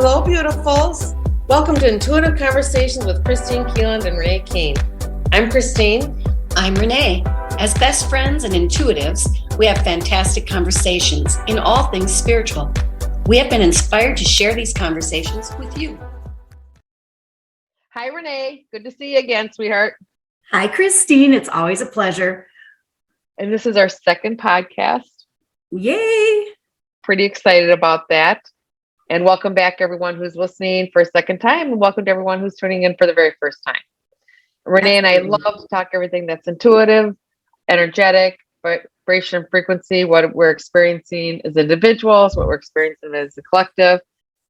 Hello, beautifuls. Welcome to Intuitive Conversations with Kristine Keeland and Renee Kane. I'm Kristine. I'm Renee. As best friends and intuitives, we have fantastic conversations in all things spiritual. We have been inspired to share these conversations with you. Hi, Renee. Good to see you again, sweetheart. Hi, Kristine. It's always a pleasure. And this is our second podcast. Yay! Pretty excited about that. And welcome back, everyone who's listening for a second time, and welcome to everyone who's tuning in for the very first time. Renee and I love to talk everything that's intuitive, energetic, vibration and frequency, what we're experiencing as individuals, what we're experiencing as a collective.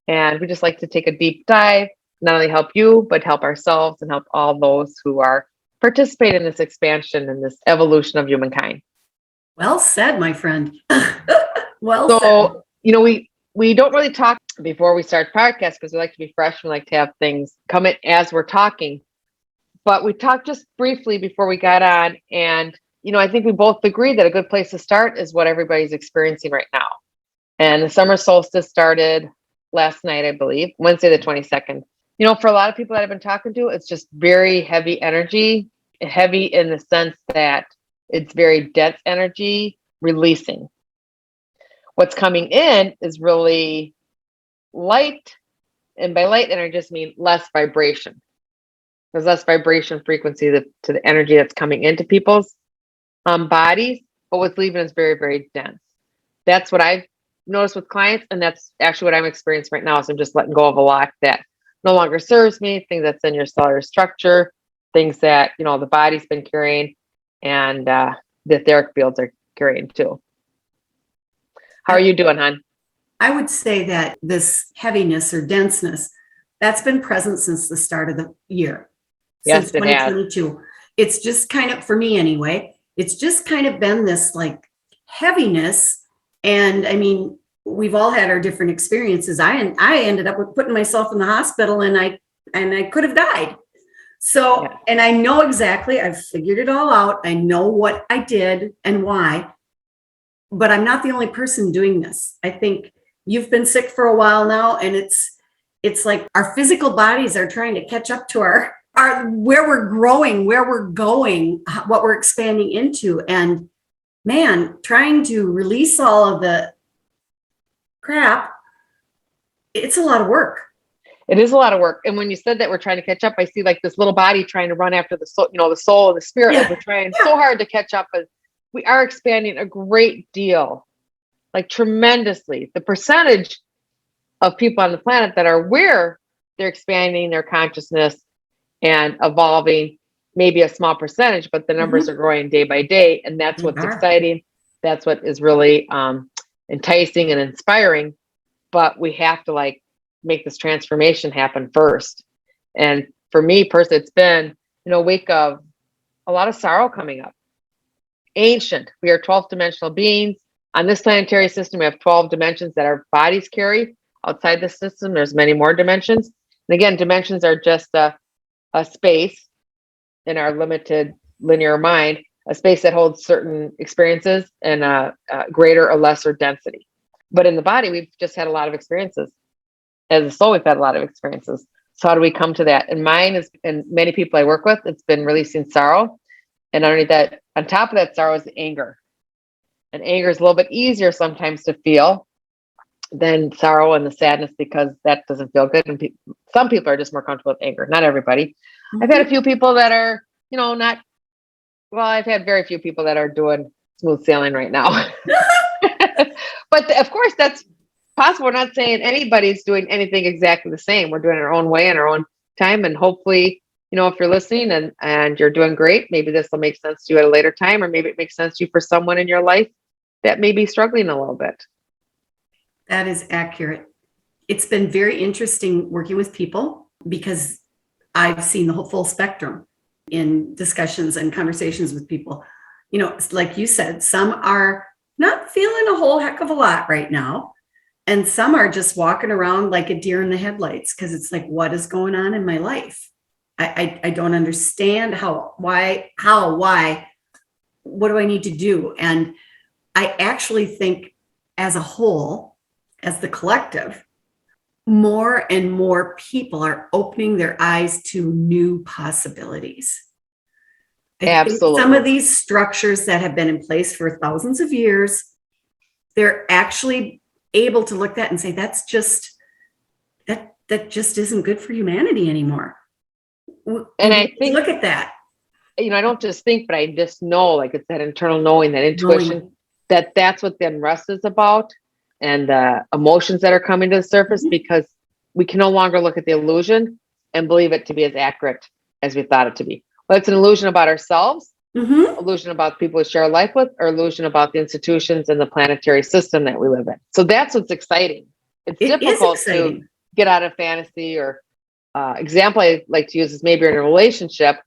And we just like to take a deep dive, not only help you, but help ourselves and help all those who are participating in this expansion and this evolution of humankind. Well said, my friend. Well said. You know, we don't really talk before we start podcasts because we like to be fresh. We like to have things come in as we're talking. But we talked just briefly before we got on. And, you know, I think we both agree that a good place to start is what everybody's experiencing right now. And the summer solstice started last night, I believe, Wednesday, the 22nd. You know, for a lot of people that I've been talking to, it's just very heavy energy, heavy in the sense that it's very dense energy releasing. What's coming in is really light. And by light energy, I just mean less vibration. There's less vibration frequency to the energy that's coming into people's bodies. But what's leaving is very, very dense. That's what I've noticed with clients. And that's actually what I'm experiencing right now. So I'm just letting go of a lot that no longer serves me, things that's in your cellular structure, things that, you know, the body's been carrying and the etheric fields are carrying too. How are you doing, hon? I would say that this heaviness or denseness, that's been present since the start of the year. Yes, since 2022. It's just kind of, for me anyway, it's just kind of been this like heaviness. And I mean, we've all had our different experiences. I ended up with putting myself in the hospital and I could have died. So, yeah. And I know exactly, I've figured it all out. I know what I did and why, but I'm not the only person doing this. I think you've been sick for a while now, and it's like our physical bodies are trying to catch up to our where we're growing, where we're going, what we're expanding into. And man, trying to release all of the crap, it's a lot of work. It is a lot of work. And when you said that we're trying to catch up, I see like this little body trying to run after the soul, you know, the soul and the spirit. Yeah. We're trying so hard to catch up, but we are expanding a great deal, like tremendously. The percentage of people on the planet that are aware they're expanding their consciousness and evolving, maybe a small percentage, but the numbers are growing day by day. And that's what's exciting. That's what is really enticing and inspiring. But we have to like make this transformation happen first. And for me personally, it's been, you know, a week of a lot of sorrow coming up. Ancient. We are 12th dimensional beings. On this planetary system, we have 12 dimensions that our bodies carry. Outside the system, there's many more dimensions. And again, dimensions are just a space in our limited linear mind, a space that holds certain experiences and a greater or lesser density. But in the body, we've just had a lot of experiences. As a soul, we've had a lot of experiences. So how do we come to that? And mine is, and many people I work with, it's been releasing sorrow. And underneath that, on top of that sorrow is anger. And anger is a little bit easier sometimes to feel than sorrow and the sadness because that doesn't feel good. And some people are just more comfortable with anger. Not everybody. I've had a few people that are, you know, I've had very few people that are doing smooth sailing right now. But of course, that's possible. We're not saying anybody's doing anything exactly the same. We're doing it our own way in our own time. And hopefully, you know, if you're listening and you're doing great, maybe this will make sense to you at a later time, or maybe it makes sense to you for someone in your life that may be struggling a little bit. That is accurate. It's been very interesting working with people because I've seen the whole full spectrum in discussions and conversations with people. You know, like you said, some are not feeling a whole heck of a lot right now. And some are just walking around like a deer in the headlights because it's like, what is going on in my life? I don't understand why, what do I need to do? And I actually think as a whole, as the collective, more and more people are opening their eyes to new possibilities. I think Absolutely. some of these structures that have been in place for thousands of years, they're actually able to look at and say, that just isn't good for humanity anymore. And I think, look at that. I don't just think, but I just know, like it's that internal knowing, that intuition, that's what the unrest is about, and the emotions that are coming to the surface, because we can no longer look at the illusion and believe it to be as accurate as we thought it to be. Well, it's an illusion about ourselves, illusion about people we share life with, or illusion about the institutions and the planetary system that we live in. So that's what's exciting. It's difficult to get out of fantasy. Or example I like to use is maybe you're in a relationship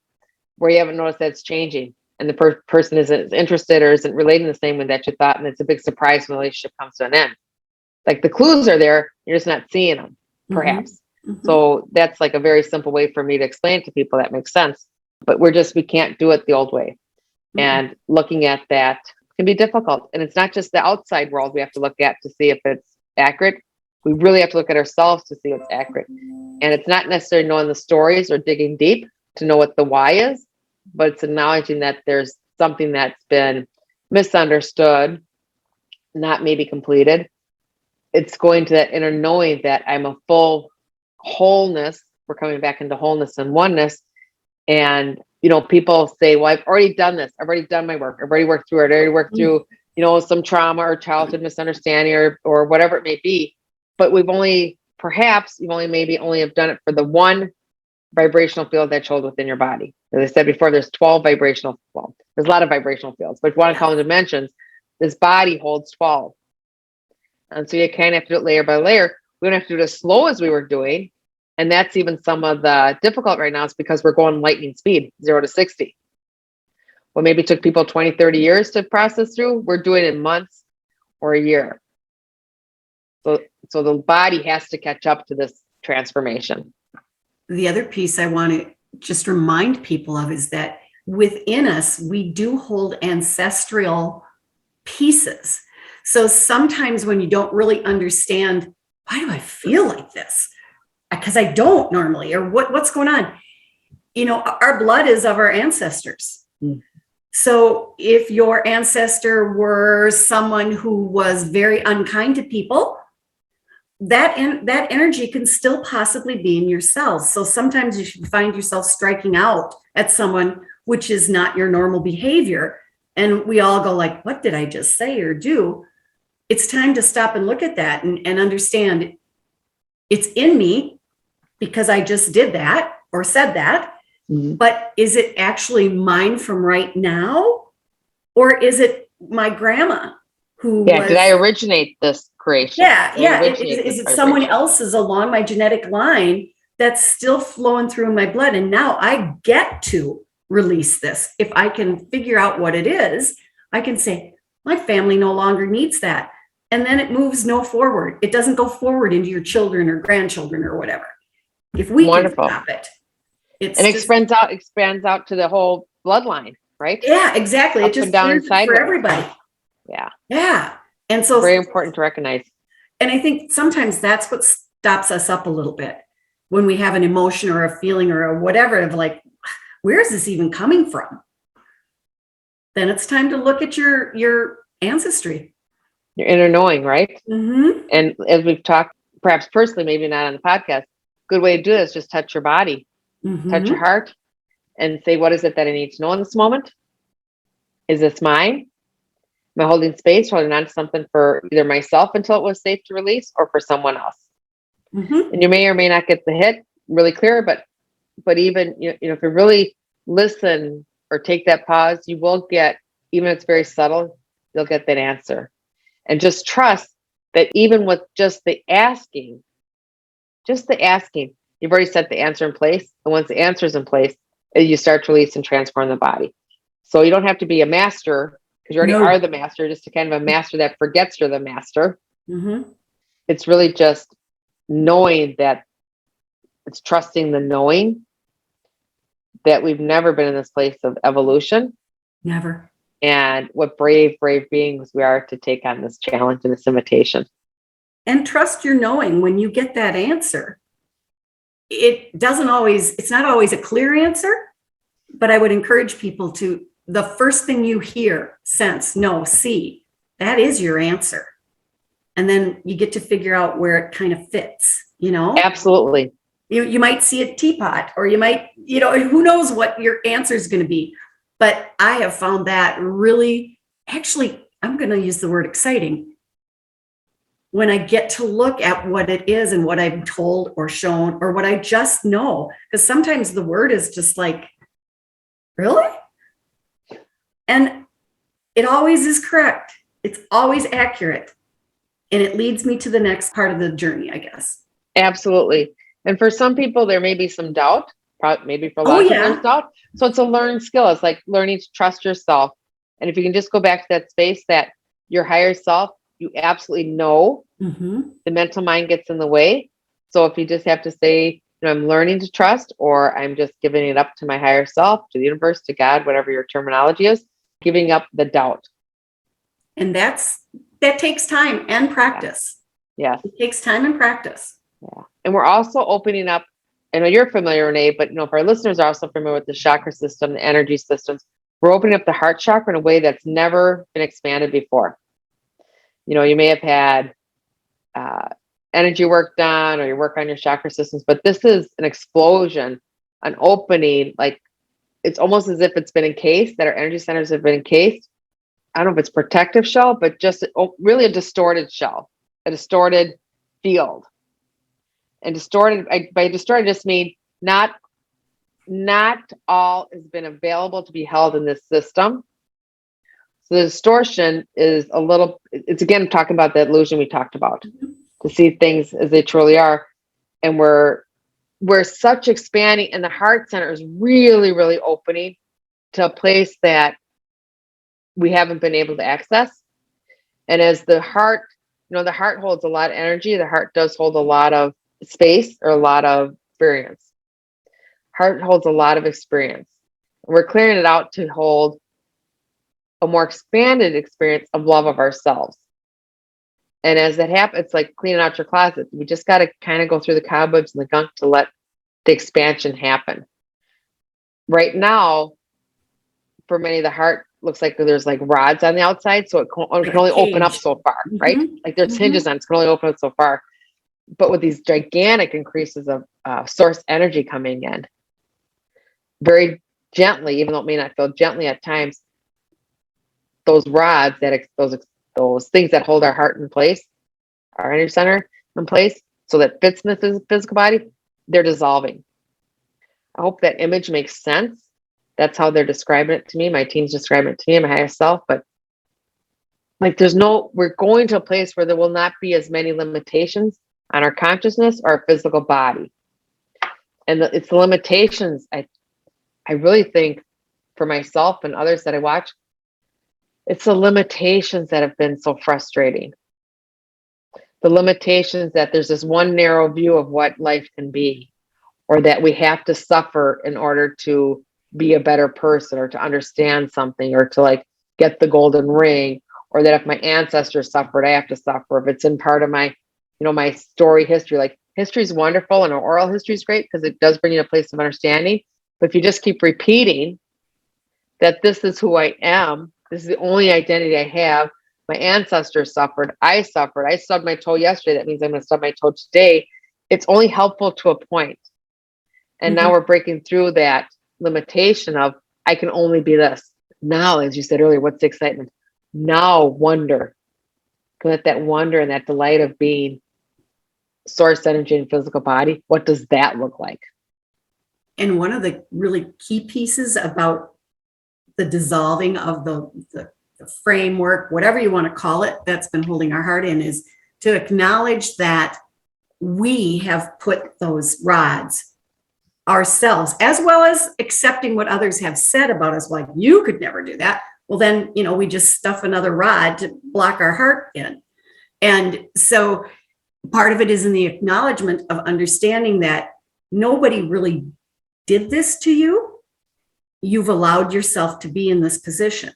where you haven't noticed that it's changing, and the person isn't interested or isn't relating the same way that you thought, and it's a big surprise when the relationship comes to an end. Like the clues are there, you're just not seeing them, perhaps. So that's like a very simple way for me to explain it to people that makes sense. But we can't do it the old way. And looking at that can be difficult. And it's not just the outside world we have to look at to see if it's accurate. We really have to look at ourselves to see what's accurate. And it's not necessarily knowing the stories or digging deep to know what the why is, but it's acknowledging that there's something that's been misunderstood, not maybe completed. It's going to that inner knowing that I'm a full wholeness. We're coming back into wholeness and oneness. And, people say, well, I've already done this. I've already done my work. I've already worked through it. I already worked through, some trauma or childhood misunderstanding or whatever it may be. But you've only have done it for the one vibrational field that's held within your body. As I said before, there's 12 there's a lot of vibrational fields, but if you want to call them dimensions, this body holds 12. And so you kind of have to do it layer by layer. We don't have to do it as slow as we were doing. And that's even some of the difficult right now, is because we're going lightning speed, 0 to 60. What maybe took people 20, 30 years to process through, we're doing it in months or a year. So the body has to catch up to this transformation. The other piece I want to just remind people of is that within us, we do hold ancestral pieces. So sometimes when you don't really understand, why do I feel like this? Because I don't normally, or what's going on? Our blood is of our ancestors. So if your ancestor were someone who was very unkind to people, that energy can still possibly be in your cells. So sometimes you should find yourself striking out at someone, which is not your normal behavior. And we all go like, what did I just say or do? It's time to stop and look at that and understand it's in me because I just did that or said that. But is it actually mine from right now? Or is it my grandma who did I originate this creation? Is it someone else's along my genetic line that's still flowing through my blood? And now I get to release this. If I can figure out what it is, I can say, my family no longer needs that. And then it moves no forward. It doesn't go forward into your children or grandchildren or whatever. If we can stop it. It expands out to the whole bloodline, right? Yeah, exactly. It just down inside for everybody. Yeah. And so very important to recognize. And I think sometimes that's what stops us up a little bit when we have an emotion or a feeling or a whatever of like, where is this even coming from? Then it's time to look at your ancestry. Your inner knowing, right? And as we've talked, perhaps personally, maybe not on the podcast, good way to do this, just touch your body, touch your heart, and say, what is it that I need to know in this moment? Is this mine? Am I holding space, holding on to something for either myself until it was safe to release, or for someone else? And you may or may not get the hit really clear, but even if you really listen or take that pause, you will get, even if it's very subtle, you'll get that answer. And just trust that even with just the asking, you've already set the answer in place. And once the answer is in place, you start to release and transform the body. So you don't have to be a master, because you already are the master, just to kind of a master that forgets you're the master. It's really just knowing that, it's trusting the knowing that we've never been in this place of evolution. Never. And what brave beings we are to take on this challenge and this invitation. and trust your knowing when you get that answer. It's not always a clear answer, but I would encourage people to, the first thing you hear, sense, know, see, that is your answer. And then you get to figure out where it kind of fits, Absolutely. You might see a teapot, or you might, who knows what your answer is going to be. But I have found that really, actually, I'm going to use the word exciting. When I get to look at what it is and what I'm told or shown or what I just know, because sometimes the word is just like, really? And it always is correct. It's always accurate. And it leads me to the next part of the journey, I guess. Absolutely. And for some people, there may be some doubt. Maybe for a lot of people, there's doubt. So it's a learned skill. It's like learning to trust yourself. And if you can just go back to that space that your higher self, you absolutely know, the mental mind gets in the way. So if you just have to say, I'm learning to trust, or I'm just giving it up to my higher self, to the universe, to God, whatever your terminology is, giving up the doubt. And that takes time and practice. Yes. It takes time and practice. Yeah. And we're also opening up, I know you're familiar, Renee, but if our listeners are also familiar with the chakra system, the energy systems, we're opening up the heart chakra in a way that's never been expanded before. You may have had energy work done, or you work on your chakra systems, but this is an explosion, an opening, like it's almost as if it's been encased, that our energy centers have been encased. I don't know if it's protective shell, but just really a distorted shell, a distorted field. And distorted, by distorted, just mean not all has been available to be held in this system. So the distortion is it's again talking about the illusion we talked about, to see things as they truly are. And we're such expanding, and the heart center is really, really opening to a place that we haven't been able to access. And as the heart, the heart holds a lot of energy. The heart does hold a lot of space, or a lot of experience. Heart holds a lot of experience. We're clearing it out to hold a more expanded experience of love of ourselves. And as that happens, it's like cleaning out your closet. We just got to kind of go through the cobwebs and the gunk to let the expansion happen. Right now, for many, the heart looks like there's like rods on the outside, so it can only open up so far, right? Like there's hinges on it, can only open up so far. But with these gigantic increases of source energy coming in, very gently, even though it may not feel gently at times, those rods, those things that hold our heart in place, our energy center in place, so that fits in the physical body, they're dissolving. I hope that image makes sense. That's how they're describing it to me. My team's describing it to me, my higher self. But like, we're going to a place where there will not be as many limitations on our consciousness or our physical body. And it's the limitations, I really think, for myself and others that I watch, it's the limitations that have been so frustrating. The limitations that there's this one narrow view of what life can be, or that we have to suffer in order to be a better person, or to understand something, or to like get the golden ring, or that if my ancestors suffered, I have to suffer. If it's in part of my, my story history, like history is wonderful, and oral history is great because it does bring you a place of understanding. But if you just keep repeating that this is who I am, this is the only identity I have, my ancestors suffered, I stubbed my toe yesterday, that means I'm going to stub my toe today, it's only helpful to a point. And now we're breaking through that limitation of, I can only be this. Now, as you said earlier, what's the excitement? Now, wonder. Let that wonder and that delight of being source energy and physical body, what does that look like? And one of the really key pieces about the dissolving of the framework, whatever you want to call it, that's been holding our heart in, is to acknowledge that we have put those rods ourselves, as well as accepting what others have said about us, like, you could never do that. Well, then, we just stuff another rod to block our heart in. And so part of it is in the acknowledgement of understanding that nobody really did this to you. You've allowed yourself to be in this position.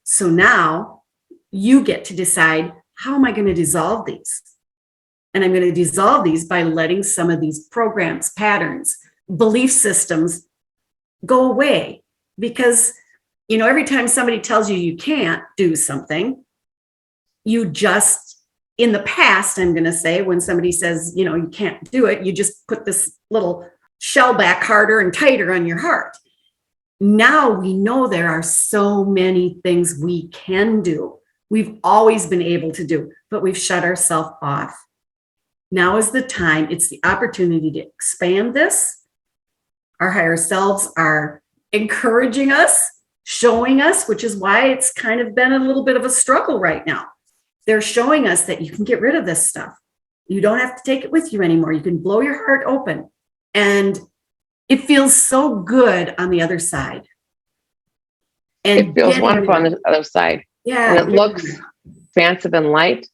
So now you get to decide, how am I going to dissolve these? And I'm going to dissolve these by letting some of these programs, patterns, belief systems go away. Because, every time somebody tells you you can't do something, you just, in the past, I'm going to say, when somebody says, you can't do it, you just put this little shell back harder and tighter on your heart. Now we know there are so many things we can do. We've always been able to do, but we've shut ourselves off. Now is the time. It's the opportunity to expand this. Our higher selves are encouraging us, showing us, which is why it's kind of been a little bit of a struggle right now. They're showing us that you can get rid of this stuff. You don't have to take it with you anymore. You can blow your heart open. And it feels so good on the other side. And it feels wonderful on the other side. Yeah. And it looks expansive and light.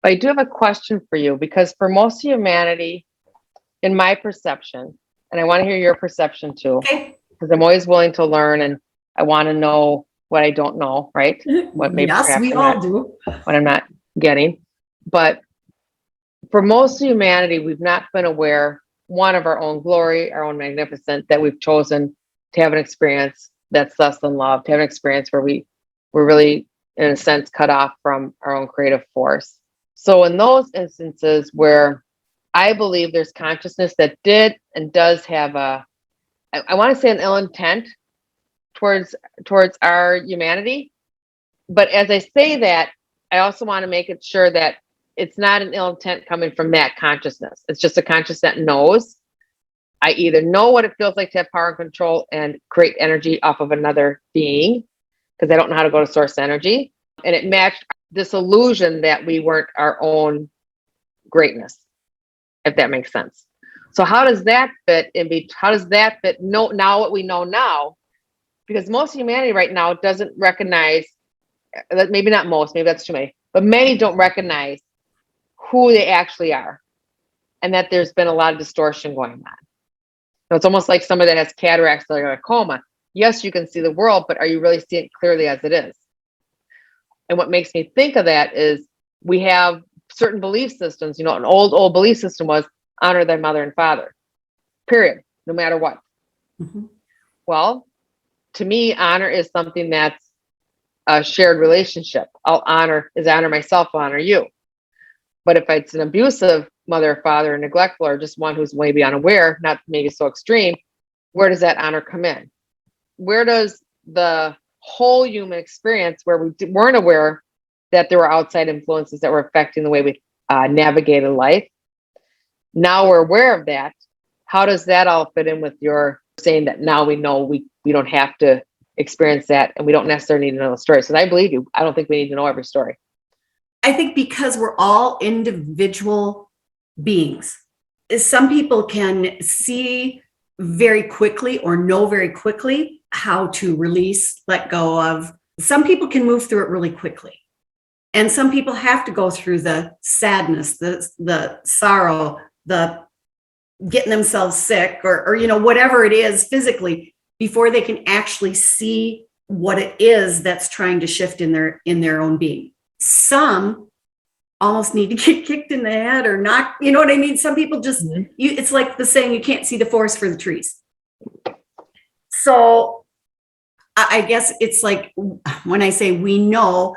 But I do have a question for you, because for most of humanity, in my perception, and I want to hear your perception too, okay, because I'm always willing to learn and I want to know what I don't know, right? What maybe yes, we all do. What I'm not getting. But for most of humanity, we've not been aware, one, of our own glory, our own magnificence, that we've chosen to have an experience that's less than love, to have an experience where we're really, in a sense, cut off from our own creative force. So in those instances where I believe there's consciousness that did and does have I want to say an ill intent towards our humanity. But as I say that, I also want to make it sure that it's not an ill intent coming from that consciousness. It's just a consciousness that knows. I either know what it feels like to have power and control and create energy off of another being, because I don't know how to go to source energy. And it matched this illusion that we weren't our own greatness, if that makes sense. So how does that fit now what we know now? Because most humanity right now doesn't recognize, maybe not most, maybe that's too many, but many don't recognize who they actually are, and that there's been a lot of distortion going on. So it's almost like somebody that has cataracts or glaucoma. Yes, you can see the world, but are you really seeing it clearly as it is? And what makes me think of that is we have certain belief systems. An old belief system was honor thy mother and father, period, no matter what. Mm-hmm. Well, to me, honor is something that's a shared relationship. I'll honor myself, I'll honor you. But if it's an abusive mother or father, or neglectful, or just one who's maybe unaware, not maybe so extreme, where does that honor come in? Where does the whole human experience, where we weren't aware that there were outside influences that were affecting the way we navigated life, now we're aware of that, how does that all fit in with your saying that now we know we don't have to experience that, and we don't necessarily need to know the story? So I believe you. I don't think we need to know every story. I think because we're all individual beings. Some people can see very quickly or know very quickly how to release, let go of. Some people can move through it really quickly. And some people have to go through the sadness, the sorrow, the getting themselves sick or whatever it is physically before they can actually see what it is that's trying to shift in their own being. Some almost need to get kicked in the head or knocked, you know what I mean? Some people just, it's like the saying, you can't see the forest for the trees. So I guess it's like when I say we know,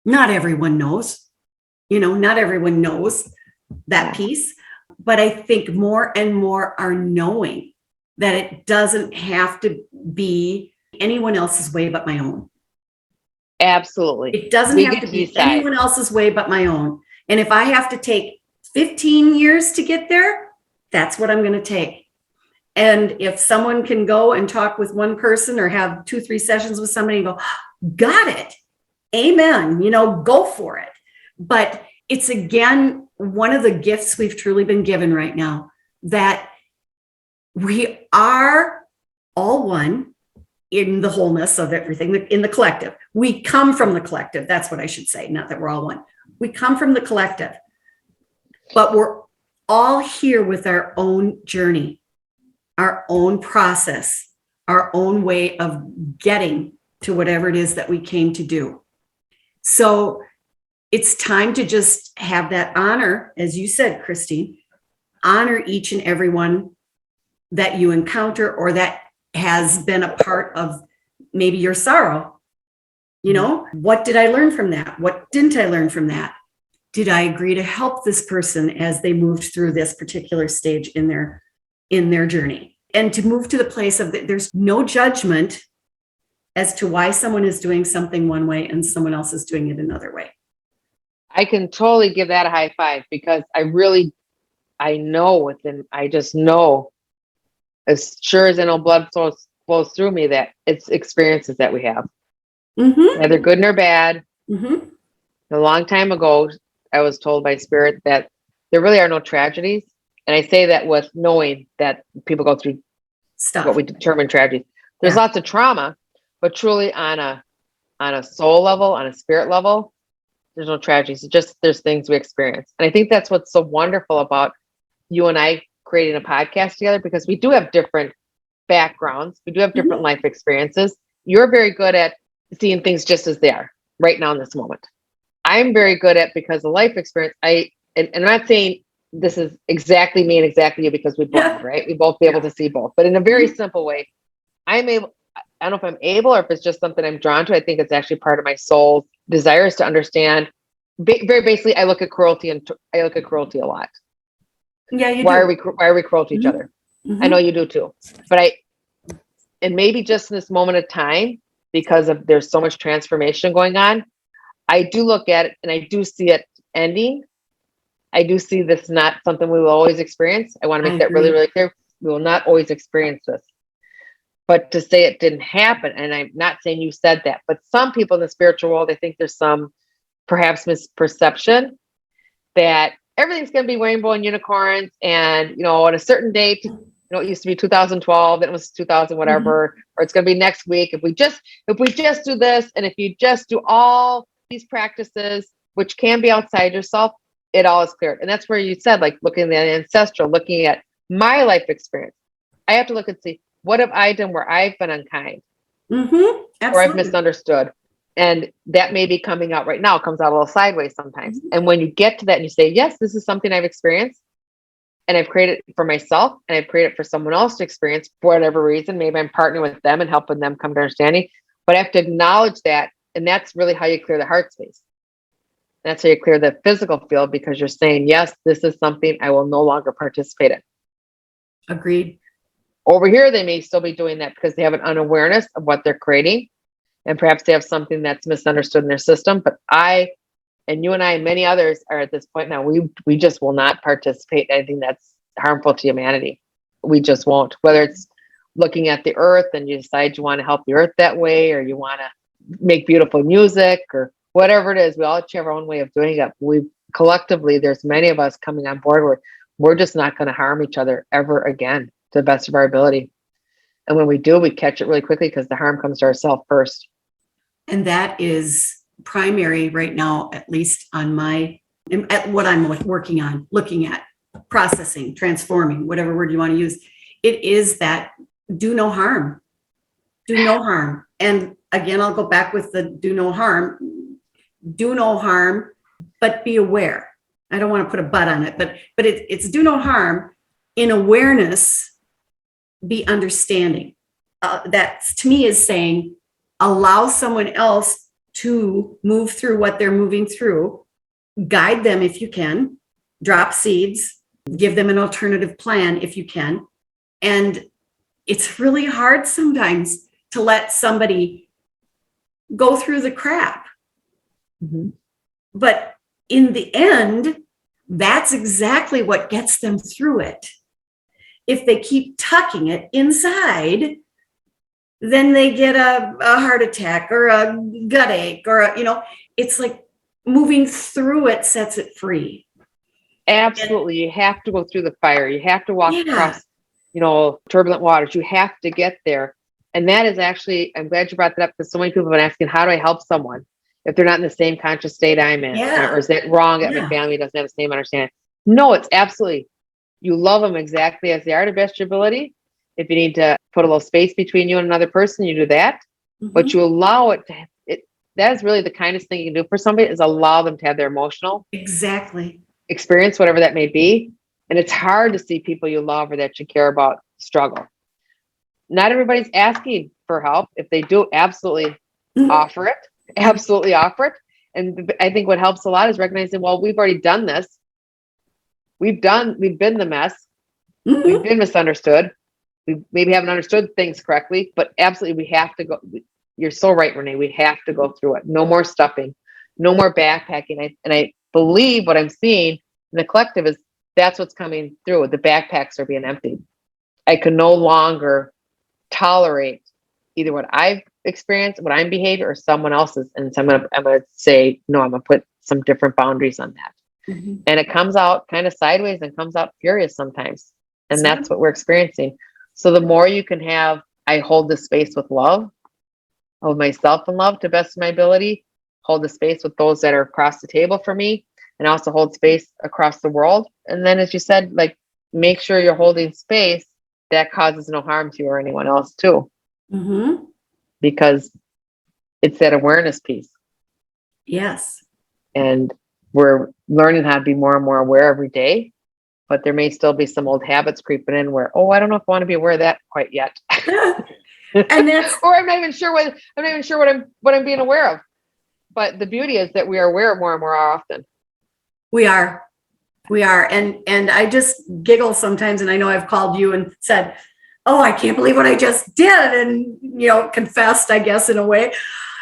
not everyone knows, not everyone knows that piece, but I think more and more are knowing that it doesn't have to be anyone else's way but my own. Absolutely. It doesn't have to be anyone else's way but my own. And if I have to take 15 years to get there, that's what I'm going to take. And if someone can go and talk with one person or have 2-3 sessions with somebody and go, got it. Amen. Go for it. But it's again, one of the gifts we've truly been given right now, that we are all one in the wholeness of everything, in the collective. We come from the collective. That's what I should say. Not that we're all one. We come from the collective, but we're all here with our own journey, our own process, our own way of getting to whatever it is that we came to do. So it's time to just have that honor, as you said, Kristine, honor each and every one that you encounter or that has been a part of maybe your sorrow. You know, what did I learn from that? What didn't I learn from that? Did I agree to help this person as they moved through this particular stage in their journey? And to move to the place of there's no judgment as to why someone is doing something one way and someone else is doing it another way. I can totally give that a high five, because I just know, as sure as I know blood flows through me, that it's experiences that we have. Neither good nor bad. A long time ago, I was told by Spirit that there really are no tragedies. And I say that with knowing that people go through Stuff. what we determine tragedies. There's lots of trauma, but truly on a soul level, on a spirit level, there's no tragedies. It's just there's things we experience. And I think that's what's so wonderful about you and I creating a podcast together, because we do have different backgrounds. We do have different life experiences. You're very good at seeing things just as they are right now in this moment. I'm very good at, because of life experience, and I'm not saying this is exactly me and exactly you, because we both, right? We both be able to see both, but in a very simple way, I don't know if I'm able, or if it's just something I'm drawn to. I think it's actually part of my soul's desires to understand. Very basically, I look at cruelty a lot. Yeah, you Why do. are we cruel to each other? I know you do too, but and maybe just in this moment of time, because of there's so much transformation going on, I do look at it and I do see it ending. I do see this not something we will always experience. I want to make that really, really clear. We will not always experience this. But to say it didn't happen, and I'm not saying you said that, but some people in the spiritual world, I think there's some perhaps misperception that everything's going to be rainbow and unicorns, and on a certain date, it used to be 2012, then it was 2000 whatever, or it's going to be next week. If we just do this, and if you just do all these practices, which can be outside yourself, it all is cleared. And that's where you said, like, looking at the ancestral, looking at my life experience, I have to look and see, what have I done where I've been unkind, or I've misunderstood? And that may be coming out right now. It comes out a little sideways sometimes. And when you get to that and you say, yes, this is something I've experienced, and I've created it for myself, and I've created it for someone else to experience for whatever reason, maybe I'm partnering with them and helping them come to understanding, but I have to acknowledge that. And that's really how you clear the heart space. That's how you clear the physical field, because you're saying, yes, this is something I will no longer participate in. Agreed. Over here, they may still be doing that because they have an unawareness of what they're creating. And perhaps they have something that's misunderstood in their system. But you and I and many others are at this point now, we just will not participate in anything that's harmful to humanity. We just won't. Whether it's looking at the earth and you decide you want to help the earth that way, or you want to make beautiful music, or whatever it is, we all have our own way of doing it. We collectively, there's many of us coming on board where we're just not going to harm each other ever again, to the best of our ability. And when we do, we catch it really quickly, because the harm comes to ourselves first. And that is primary right now, at least at what I'm working on, looking at, processing, transforming, whatever word you want to use. It is that do no harm. Do no harm. And again, I'll go back with the do no harm. Do no harm, but be aware. I don't want to put a but on it, but it's do no harm in awareness, be understanding. That to me is saying, allow someone else to move through what they're moving through, guide them if you can, drop seeds, give them an alternative plan if you can. And it's really hard sometimes to let somebody go through the crap. But in the end, that's exactly what gets them through it. If they keep tucking it inside, then they get a heart attack or a gut ache, or it's like moving through it sets it free. Absolutely. You have to go through the fire. You have to walk across, turbulent waters. You have to get there. And that is actually, I'm glad you brought that up, because so many people have been asking, how do I help someone if they're not in the same conscious state I'm in? Or is that wrong that my family doesn't have the same understanding? No, it's absolutely, you love them exactly as they are to best your ability. If you need to put a little space between you and another person, you do that. But you allow it to, that is really the kindest thing you can do for somebody, is allow them to have their emotional Exactly. experience, whatever that may be. And it's hard to see people you love or that you care about struggle. Not everybody's asking for help. If they do, absolutely offer it. Absolutely offer it. And I think what helps a lot is recognizing, well, we've already done this. We've been the mess. We've been misunderstood. We maybe haven't understood things correctly, but absolutely we have to go. You're so right, Renee. We have to go through it. No more stuffing, no more backpacking. And I believe what I'm seeing in the collective is that's what's coming through. The backpacks are being emptied. I can no longer tolerate either what I've experienced, what I'm behaving, or someone else's. And so I'm gonna say, no, I'm gonna put some different boundaries on that. And it comes out kind of sideways and comes out furious sometimes. And that's what we're experiencing. So the more you can have, I hold the space with love, hold myself in love to the best of my ability, hold the space with those that are across the table for me, and also hold space across the world. And then, as you said, like, make sure you're holding space that causes no harm to you or anyone else too. Because it's that awareness piece. Yes. And we're learning how to be more and more aware every day, but there may still be some old habits creeping in where, oh, I don't know if I want to be aware of that quite yet. And that's, or I'm not even sure what I'm being aware of. But the beauty is that we are aware more and more often. we are. And I just giggle sometimes. And I know I've called you and said, oh, I can't believe what I just did. And, confessed, I guess, in a way.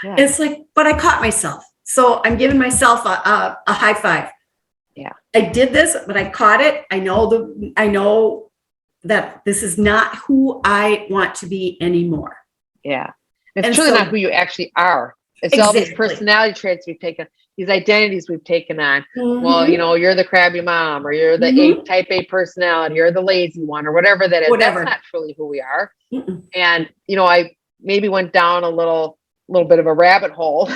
Yeah. It's like, but I caught myself. So I'm giving myself a high five. Yeah. I did this, but I caught it. I know that this is not who I want to be anymore. Yeah. It's truly not who you actually are. It's all these personality traits we've taken, these identities we've taken on. Well, you're the crabby mom, or you're the type A personality, you're the lazy one, or whatever that is. Whatever. That's not truly who we are. And, I maybe went down a little bit of a rabbit hole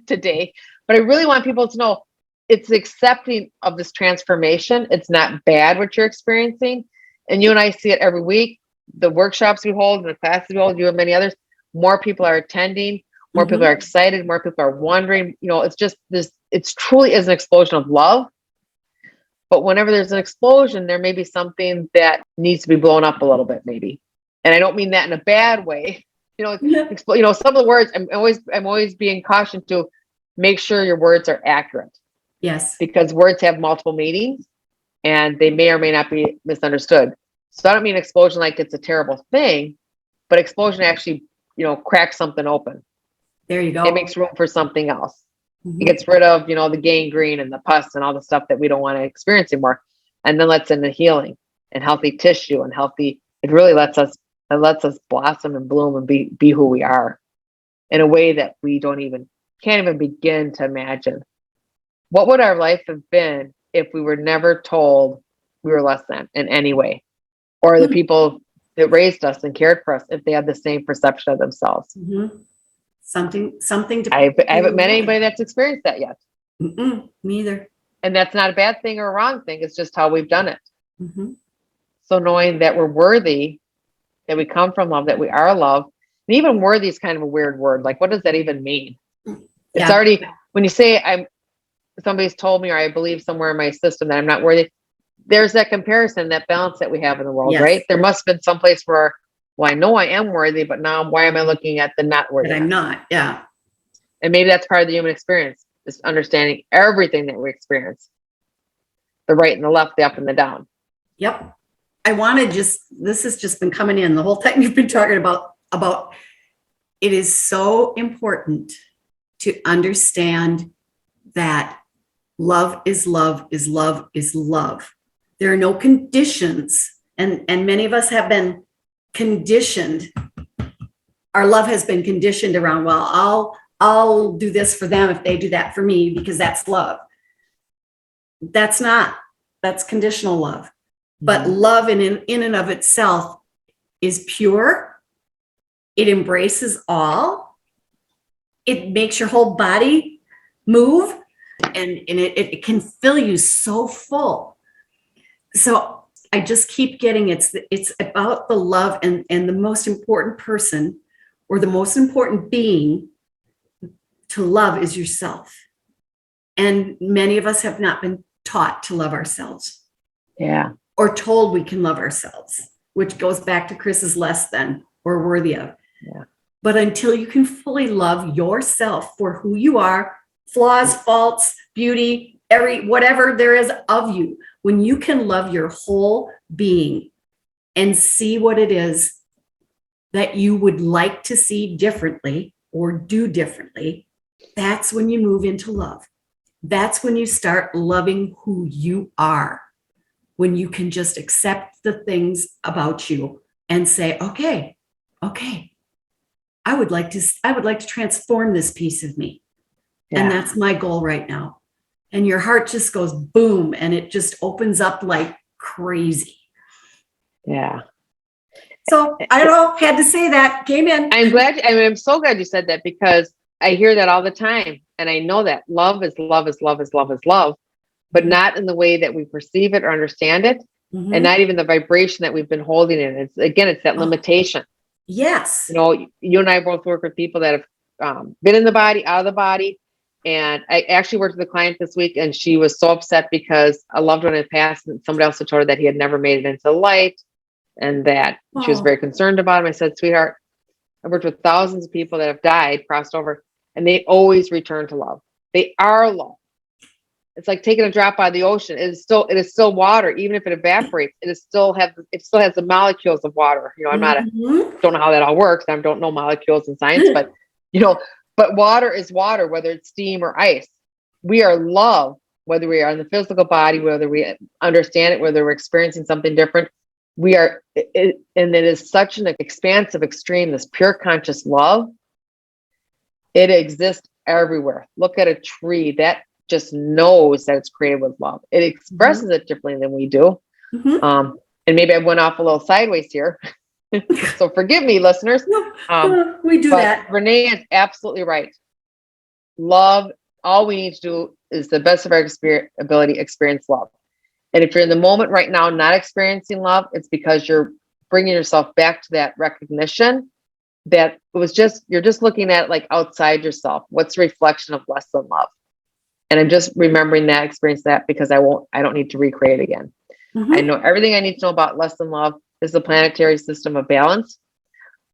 today, but I really want people to know it's accepting of this transformation. It's not bad what you're experiencing. And you and I see it every week. The workshops we hold and the classes we hold, you and many others, more people are attending, more people are excited, more people are wondering. It's just this, it's truly is an explosion of love. But whenever there's an explosion, there may be something that needs to be blown up a little bit, maybe. And I don't mean that in a bad way. Some of the words, I'm always being cautioned to make sure your words are accurate. Yes. Because words have multiple meanings and they may or may not be misunderstood. So I don't mean explosion like it's a terrible thing, but explosion actually, cracks something open. There you go. It makes room for something else. It gets rid of, the gangrene and the pus and all the stuff that we don't want to experience anymore. And then lets in the healing and healthy tissue and healthy, it really lets us blossom and bloom and be who we are in a way that we can't even begin to imagine. What would our life have been if we were never told we were less than in any way? Or the people that raised us and cared for us, if they had the same perception of themselves? Something to. I haven't met anybody that's experienced that yet. Me either. And that's not a bad thing or a wrong thing. It's just how we've done it. So knowing that we're worthy, that we come from love, that we are love, and even worthy is kind of a weird word. Like, what does that even mean? It's already, when you say somebody's told me, or I believe somewhere in my system that I'm not worthy, there's that comparison, that balance that we have in the world, right? There must have been some place where, well, I know I am worthy, but now why am I looking at the not worthy? But I'm not. Yeah. And maybe that's part of the human experience, is understanding everything that we experience, the right and the left, the up and the down. Yep. I want to this has just been coming in the whole time you've been talking about it is so important to understand that love is love is love is love. There are no conditions. And many of us have been conditioned. Our love has been conditioned around, well, I'll do this for them if they do that for me, because that's love. That's conditional love. But love in and of itself is pure. It embraces all. It makes your whole body move, and it can fill you so full. So I just keep getting it's about the love, and the most important person or the most important being to love is yourself. And many of us have not been taught to love ourselves. Yeah. Or told we can love ourselves, which goes back to Chris's less than or worthy of. Yeah. But until you can fully love yourself for who you are, flaws, faults, beauty, whatever there is of you, when you can love your whole being and see what it is that you would like to see differently or do differently, that's when you move into love. That's when you start loving who you are. When you can just accept the things about you and say, okay, I would like to transform this piece of me. Yeah. And that's my goal right now. And your heart just goes boom, and it just opens up like crazy. Yeah. So I don't know, had to say that, came in. I'm so glad you said that, because I hear that all the time. And I know that love is love is love is love is love, but not in the way that we perceive it or understand it. Mm-hmm. And not even the vibration that we've been holding in. It's that limitation. Yes. You know, you and I both work with people that have been in the body, out of the body. And I actually worked with a client this week, and she was so upset because a loved one had passed, and somebody else had told her that he had never made it into the light, and that she was very concerned about him. I said, sweetheart, I've worked with thousands of people that have died, crossed over, and they always return to love. They are love. It's like taking a drop out of the ocean. It is still water, even if it evaporates. It still has the molecules of water. You know, don't know how that all works. I don't know molecules in science, but but water is water, whether it's steam or ice. We are love, whether we are in the physical body, whether we understand it, whether we're experiencing something different. We are, and it is such an expansive extreme, this pure conscious love. It exists everywhere. Look at a tree that just knows that it's created with love. It expresses it differently than we do. And maybe I went off a little sideways here. So forgive me, listeners. We do that. Renee is absolutely right. Love, all we need to do is the best of our ability, experience love. And if you're in the moment right now not experiencing love, it's because you're bringing yourself back to that recognition that you're just looking at it like outside yourself. What's the reflection of less than love? And I'm just remembering that, experience that, because I don't need to recreate it again. I know everything I need to know about less than love. Is the planetary system of balance.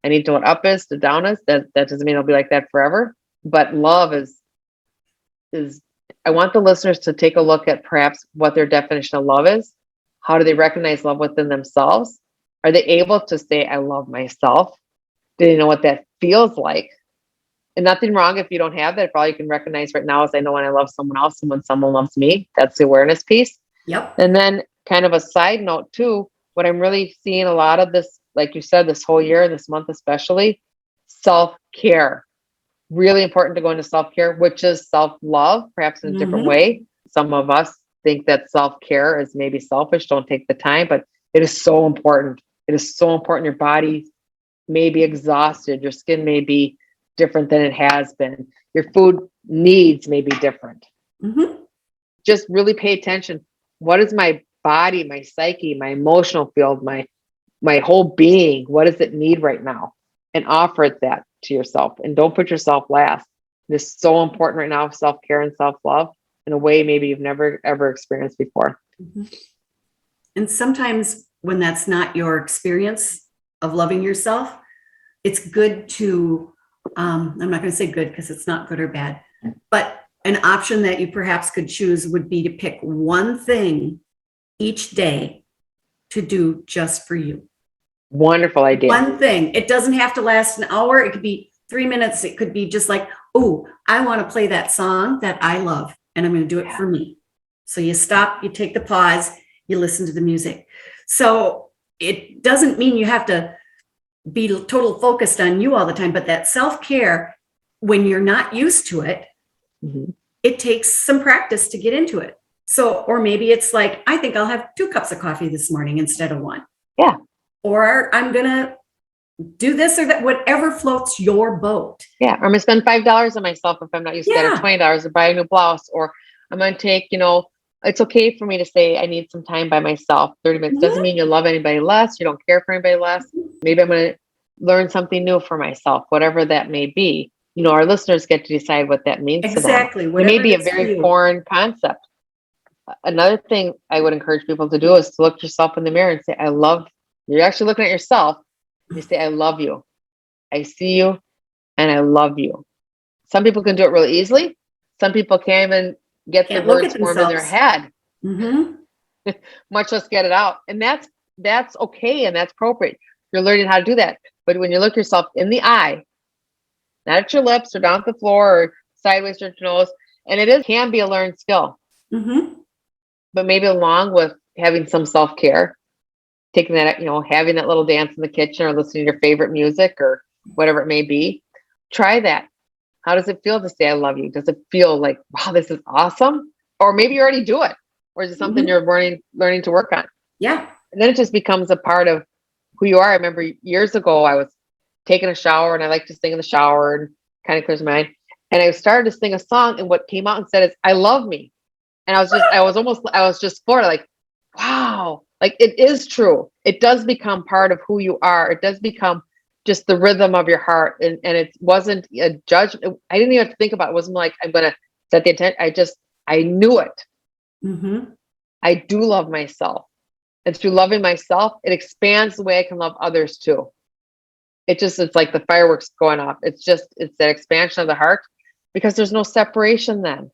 I need to know what up is to down is. That doesn't mean it'll be like that forever. But love is I want the listeners to take a look at perhaps what their definition of love is. How do they recognize love within themselves? Are they able to say, I love myself? Do they know what that feels like? And nothing wrong if you don't have that. If all you can recognize right now is I know when I love someone else and when someone loves me. That's the awareness piece. Yep. And then kind of a side note too, what I'm really seeing a lot of this, like you said, this whole year, this month especially, self-care. Really important to go into self-care, which is self-love, perhaps in a different way. Some of us think that self-care is maybe selfish, don't take the time, but it is so important. It is so important. Your body may be exhausted. Your skin may be different than it has been. Your food needs may be different. Just really pay attention. What is my body, my psyche, my emotional field, my whole being, what does it need right now? And offer that to yourself, and don't put yourself last. This is so important right now, self-care and self-love in a way maybe you've never ever experienced before. And sometimes when that's not your experience of loving yourself, it's good to I'm not going to say good because it's not good or bad, but an option that you perhaps could choose would be to pick one thing each day to do just for you. Wonderful idea. One thing. It doesn't have to last an hour. It could be 3 minutes. It could be just like, oh, I want to play that song that I love, and I'm going to do it for me. So you stop, you take the pause, you listen to the music. So it doesn't mean you have to be total focused on you all the time, but that self-care, when you're not used to it, it takes some practice to get into it. So, or maybe it's like, I think I'll have 2 cups of coffee this morning instead of 1. Yeah. Or I'm going to do this or that, whatever floats your boat. Yeah. Or I'm going to spend $5 on myself if I'm not used to that, or $20 to buy a new blouse. Or I'm going to take, it's okay for me to say I need some time by myself. 30 minutes doesn't mean you love anybody less. You don't care for anybody less. Maybe I'm going to learn something new for myself, whatever that may be. our listeners get to decide what that means Exactly. to them. It may Whatever be a it is for very you. foreign concept. Another thing I would encourage people to do is to look yourself in the mirror and say, I love, you're actually looking at yourself. You say, I love you. I see you and I love you. Some people can do it really easily. Some people can't even get the Can't look words at formed in their themselves. head, Mm-hmm. much less get it out. And that's okay. And that's appropriate. You're learning how to do that. But when you look yourself in the eye, not at your lips or down at the floor or sideways to your nose, and can be a learned skill. Mm-hmm. But maybe along with having some self-care, taking that, having that little dance in the kitchen or listening to your favorite music or whatever it may be, try that. How does it feel to say, I love you? Does it feel like, wow, this is awesome? Or maybe you already do it. Or is it something you're learning to work on? Yeah. And then it just becomes a part of who you are. I remember years ago, I was taking a shower and I like to sing in the shower and kind of clears my mind. And I started to sing a song and what came out and said is, I love me. And I was just floored, like, wow, like it is true. It does become part of who you are. It does become just the rhythm of your heart. And it wasn't a judgment. I didn't even have to think about it. It wasn't like, I'm going to set the intent. I knew it. Mm-hmm. I do love myself. And through loving myself, it expands the way I can love others too. It's like the fireworks going off. It's that expansion of the heart because there's no separation then.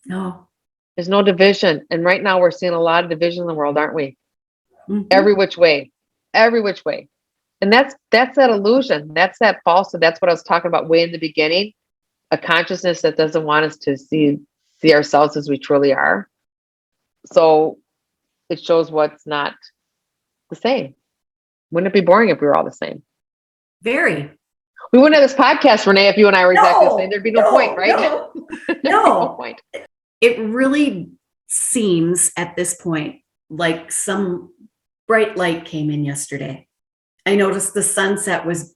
No. There's no division. And right now we're seeing a lot of division in the world, aren't we? Mm-hmm. Every which way. And that's that illusion. That's that falsehood. That's what I was talking about way in the beginning. A consciousness that doesn't want us to see ourselves as we truly are. So it shows what's not the same. Wouldn't it be boring if we were all the same? Very. We wouldn't have this podcast, Renee, if you and I were exactly the same. There'd be no point, right? No. No point. It really seems at this point like some bright light came in yesterday. I noticed the sunset was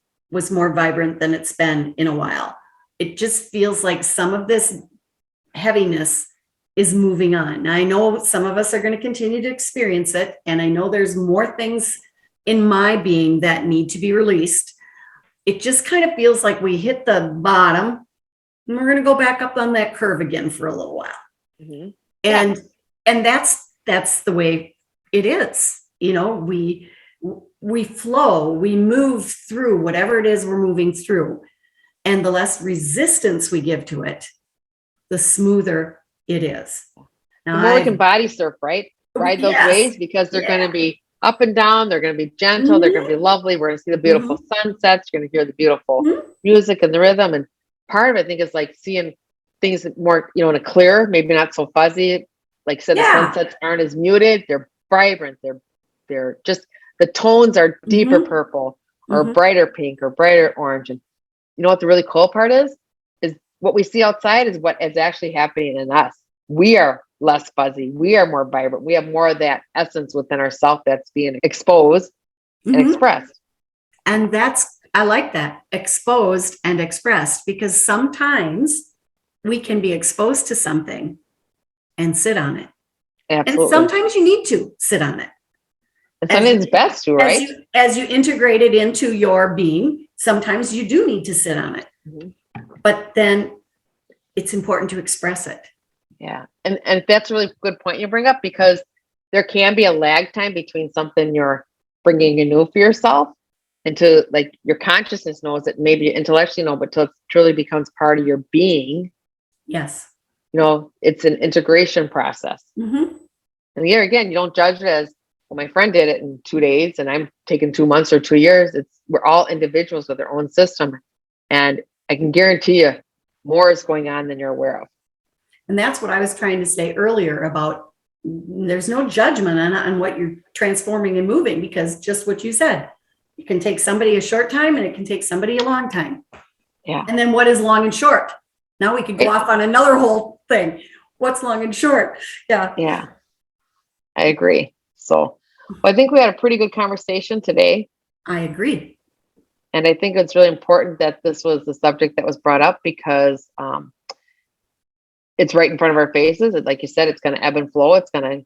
more vibrant than it's been in a while. It just feels like some of this heaviness is moving on. Now, I know some of us are going to continue to experience it, and I know there's more things in my being that need to be released. It just kind of feels like we hit the bottom and we're going to go back up on that curve again for a little while. Mm-hmm. And that's the way it is. We flow, we move through whatever it is we're moving through. And the less resistance we give to it, the smoother it is. Now, the more we can body surf, right? Ride those waves because they're going to be up and down. They're going to be gentle. They're going to be lovely. We're going to see the beautiful sunsets. You're going to hear the beautiful music and the rhythm. And part of it, I think, is like seeing things more, in a clear, maybe not so fuzzy. Like I said, the sunsets aren't as muted. They're vibrant. They're just, the tones are deeper purple or brighter pink or brighter orange. And you know what the really cool part is what we see outside is what is actually happening in us. We are less fuzzy. We are more vibrant. We have more of that essence within ourselves that's being exposed and expressed. And I like that, exposed and expressed, because sometimes we can be exposed to something and sit on it. Absolutely. And sometimes you need to sit on it. And sometimes it's best to, right? As you integrate it into your being, sometimes you do need to sit on it. But then it's important to express it. Yeah. And that's a really good point you bring up, because there can be a lag time between something you're bringing anew for yourself and to, like, your consciousness knows it, maybe you intellectually know, but till it truly becomes part of your being. Yes. It's an integration process. And here again, you don't judge it as, well, my friend did it in 2 days and I'm taking 2 months or 2 years. We're all individuals with their own system. And I can guarantee you more is going on than you're aware of. And that's what I was trying to say earlier about there's no judgment on what you're transforming and moving, because just what you said, it can take somebody a short time and it can take somebody a long time. Yeah. And then what is long and short? Now we could go off on another whole thing. What's long and short? Yeah. Yeah. I agree. So I think we had a pretty good conversation today. I agree. And I think it's really important that this was the subject that was brought up, because it's right in front of our faces. Like you said, it's going to ebb and flow. It's going to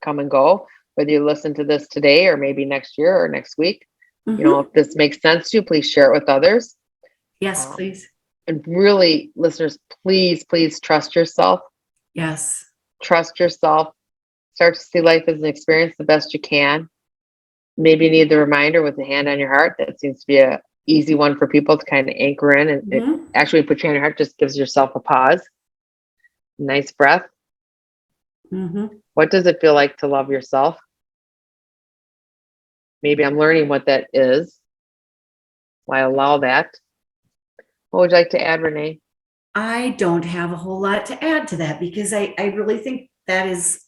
come and go, whether you listen to this today or maybe next year or next week. If this makes sense to you, please share it with others. Yes, please. And really, listeners, please, please trust yourself. Yes. Trust yourself. Start to see life as an experience the best you can. Maybe you need the reminder with the hand on your heart. That seems to be a easy one for people to kind of anchor in. And it actually put your hand on your heart, just gives yourself a pause. Nice breath. What does it feel like to love yourself? Maybe I'm learning what that is. Why allow that? What would you like to add, Renee? I don't have a whole lot to add to that because I really think that is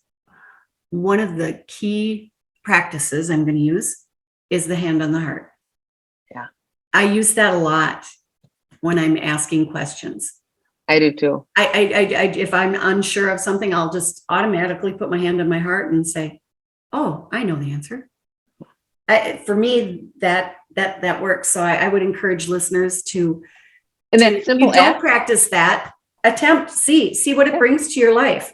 one of the key practices I'm going to use is the hand on the heart. Yeah. I use that a lot when I'm asking questions. I do too. If I'm unsure of something, I'll just automatically put my hand on my heart and say, "Oh, I know the answer." For me, that works. So I would encourage listeners to, and that simple you don't practice that, attempt, see what it brings to your life.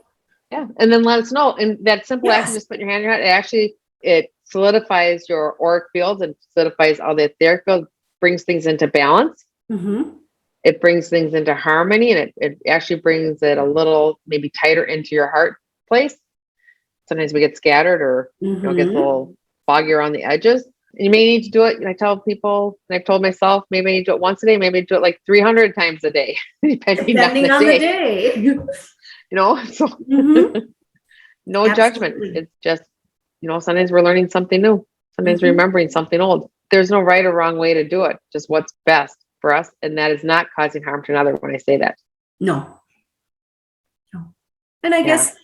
Yeah. And then let us know. And that simple action, just put your hand in your heart. It solidifies your auric fields and solidifies all the etheric field, brings things into balance. It brings things into harmony, and it actually brings it a little maybe tighter into your heart place. Sometimes we get scattered or get a little foggy around the edges. And you may need to do it. And I tell people, and I've told myself, maybe I need to do it once a day, maybe I do it like 300 times a day, depending on the day. So no judgment. It's just, sometimes we're learning something new. Sometimes remembering something old. There's no right or wrong way to do it. Just what's best for us. And that is not causing harm to another when I say that. No. And I guess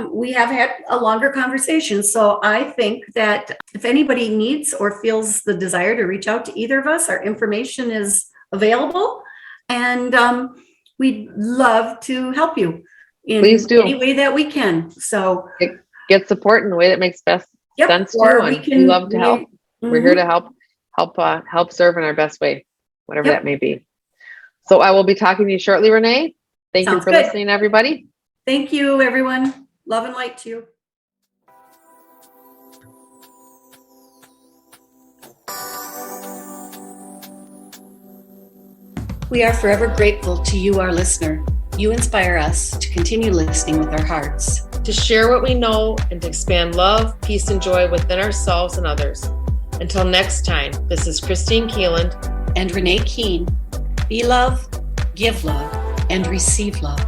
we have had a longer conversation. So I think that if anybody needs or feels the desire to reach out to either of us, our information is available. And we'd love to help you in any way that we can. So get support in the way that makes best sense to you. And we love to help. We're here to help serve in our best way, whatever that may be. So I will be talking to you shortly, Renee. Thank you for listening, everybody. Thank you, everyone. Love and light to you. We are forever grateful to you, our listener. You inspire us to continue listening with our hearts, to share what we know, and to expand love, peace, and joy within ourselves and others. Until next time, this is Kristine Keeland and Renee Keene. Be love, give love, and receive love.